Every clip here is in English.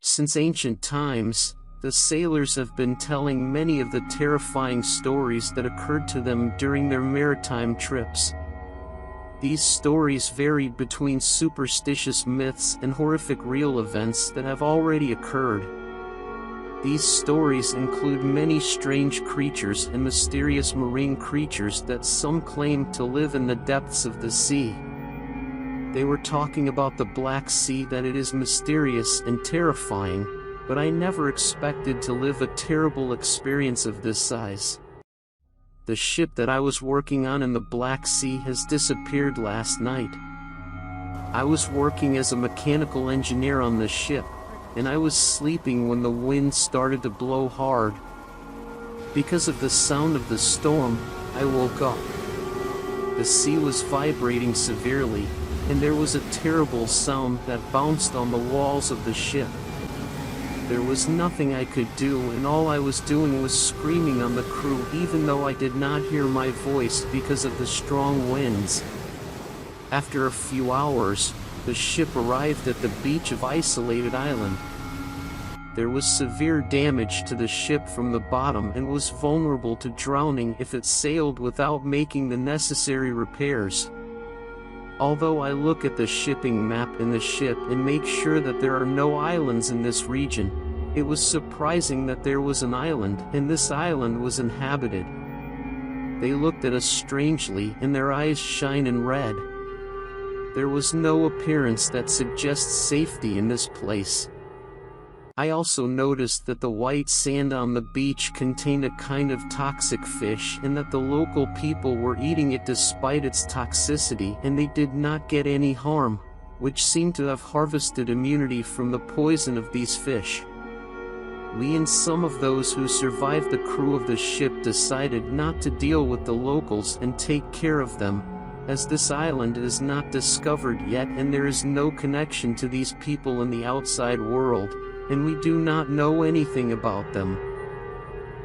Since ancient times, the sailors have been telling many of the terrifying stories that occurred to them during their maritime trips. These stories varied between superstitious myths and horrific real events that have already occurred. These stories include many strange creatures and mysterious marine creatures that some claim to live in the depths of the sea. They were talking about the Black Sea, that it is mysterious and terrifying, but I never expected to live a terrible experience of this size. The ship that I was working on in the Black Sea has disappeared last night. I was working as a mechanical engineer on the ship, and I was sleeping when the wind started to blow hard. Because of the sound of the storm, I woke up. The sea was vibrating severely, and there was a terrible sound that bounced on the walls of the ship. There was nothing I could do, and all I was doing was screaming on the crew, even though I did not hear my voice because of the strong winds. After a few hours, the ship arrived at the beach of Isolated Island. There was severe damage to the ship from the bottom and was vulnerable to drowning if it sailed without making the necessary repairs. Although I look at the shipping map in the ship and make sure that there are no islands in this region, it was surprising that there was an island, and this island was inhabited. They looked at us strangely, and their eyes shine in red. There was no appearance that suggests safety in this place. I also noticed that the white sand on the beach contained a kind of toxic fish, and that the local people were eating it despite its toxicity, and they did not get any harm, which seemed to have harvested immunity from the poison of these fish. We and some of those who survived the crew of the ship decided not to deal with the locals and take care of them, as this island is not discovered yet and there is no connection to these people in the outside world, and we do not know anything about them.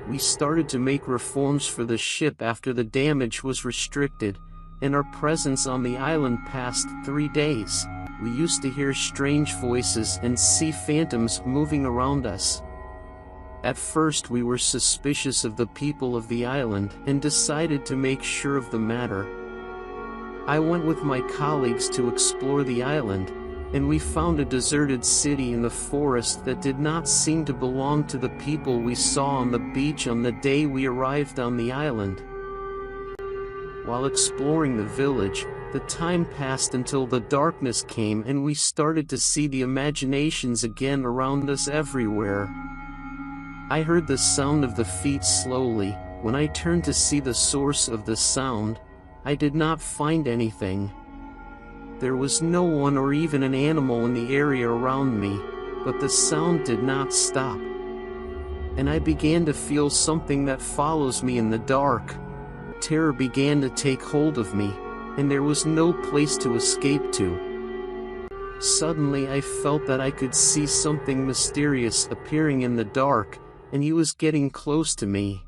We started to make reforms for the ship after the damage was restricted, and our presence on the island past 3 days. We used to hear strange voices and see phantoms moving around us. At first we were suspicious of the people of the island and decided to make sure of the matter. I went with my colleagues to explore the island, and we found a deserted city in the forest that did not seem to belong to the people we saw on the beach on the day we arrived on the island. While exploring the village, the time passed until the darkness came and we started to see the imaginations again around us everywhere. I heard the sound of the feet slowly. When I turned to see the source of the sound, I did not find anything. There was no one or even an animal in the area around me, but the sound did not stop. And I began to feel something that follows me in the dark. Terror began to take hold of me, and there was no place to escape to. Suddenly I felt that I could see something mysterious appearing in the dark, and he was getting close to me.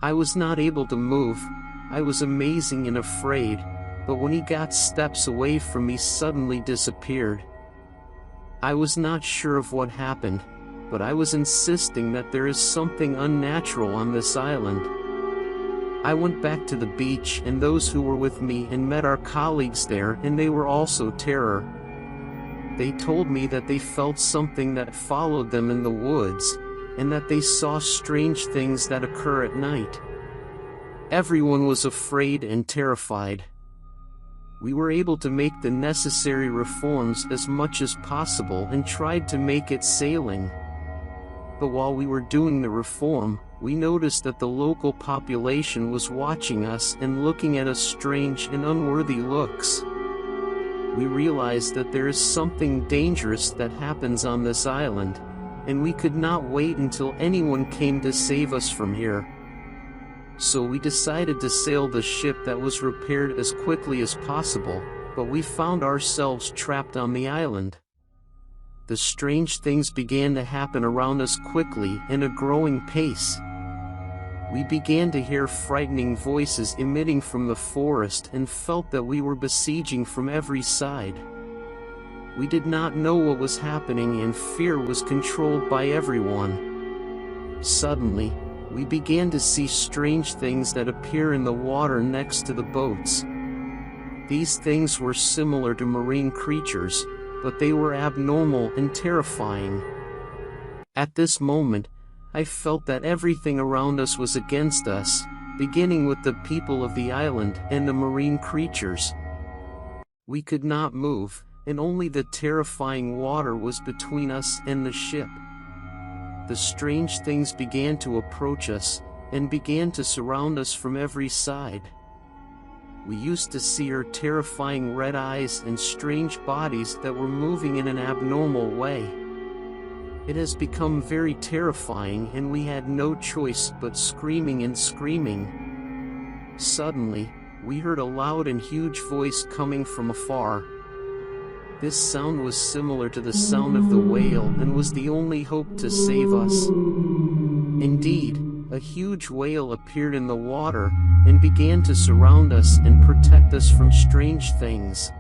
I was not able to move. I was amazing and afraid, but when he got steps away from me, suddenly disappeared. I was not sure of what happened, but I was insisting that there is something unnatural on this island. I went back to the beach and those who were with me and met our colleagues there, and they were also terror. They told me that they felt something that followed them in the woods, and that they saw strange things that occur at night. Everyone was afraid and terrified. We were able to make the necessary reforms as much as possible and tried to make it sailing. But while we were doing the reform, we noticed that the local population was watching us and looking at us strange and unworthy looks. We realized that there is something dangerous that happens on this island, and we could not wait until anyone came to save us from here. So we decided to sail the ship that was repaired as quickly as possible, but we found ourselves trapped on the island. The strange things began to happen around us quickly in a growing pace. We began to hear frightening voices emitting from the forest and felt that we were besieging from every side. We did not know what was happening and fear was controlled by everyone. Suddenly, we began to see strange things that appear in the water next to the boats. These things were similar to marine creatures, but they were abnormal and terrifying. At this moment, I felt that everything around us was against us, beginning with the people of the island and the marine creatures. We could not move, and only the terrifying water was between us and the ship. The strange things began to approach us, and began to surround us from every side. We used to see her terrifying red eyes and strange bodies that were moving in an abnormal way. It has become very terrifying and we had no choice but screaming and screaming. Suddenly, we heard a loud and huge voice coming from afar. This sound was similar to the sound of the whale and was the only hope to save us. Indeed, a huge whale appeared in the water and began to surround us and protect us from strange things.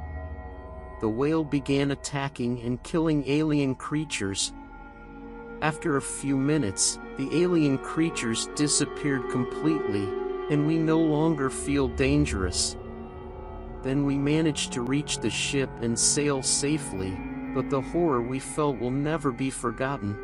The whale began attacking and killing alien creatures. After a few minutes, the alien creatures disappeared completely, and we no longer feel dangerous. Then we managed to reach the ship and sail safely, but the horror we felt will never be forgotten.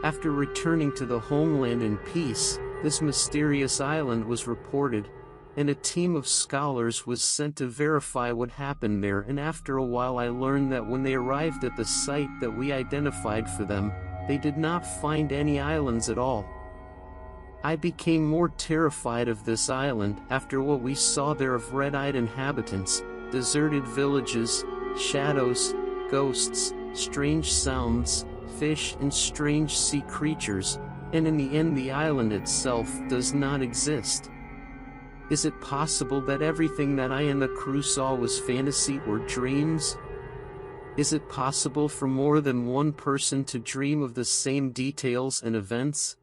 After returning to the homeland in peace, this mysterious island was reported, and a team of scholars was sent to verify what happened there, and after a while I learned that when they arrived at the site that we identified for them, they did not find any islands at all. I became more terrified of this island after what we saw there of red-eyed inhabitants, deserted villages, shadows, ghosts, strange sounds, fish and strange sea creatures, and in the end the island itself does not exist. Is it possible that everything that I and the crew saw was fantasy or dreams? Is it possible for more than one person to dream of the same details and events?